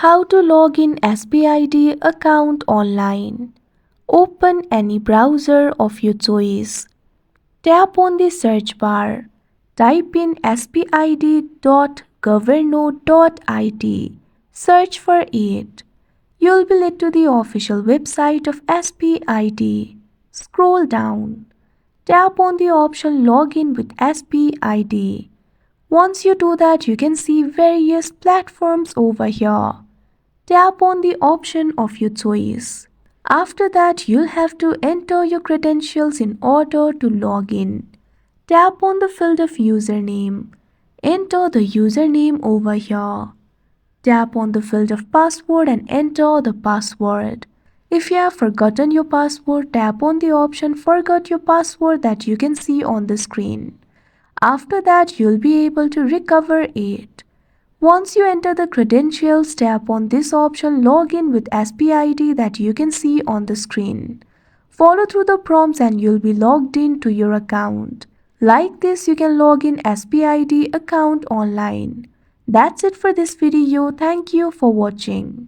How to log in SPID account online. Open any browser of your choice. Tap on the search bar. Type in spid.governo.it. Search for it. You'll be led to the official website of SPID. Scroll down. Tap on the option Login with SPID. Once you do that, you can see various platforms over here. Tap on the option of your choice. After that, you'll have to enter your credentials in order to log in. Tap on the field of username. Enter the username over here. Tap on the field of password and enter the password. If you have forgotten your password, tap on the option Forgot Your Password that you can see on the screen. After that, you'll be able to recover it. Once you enter the credentials, tap on this option Login with SPID that you can see on the screen. Follow through the prompts and you'll be logged in to your account. Like this, you can log in SPID account online. That's it for this video. Thank you for watching.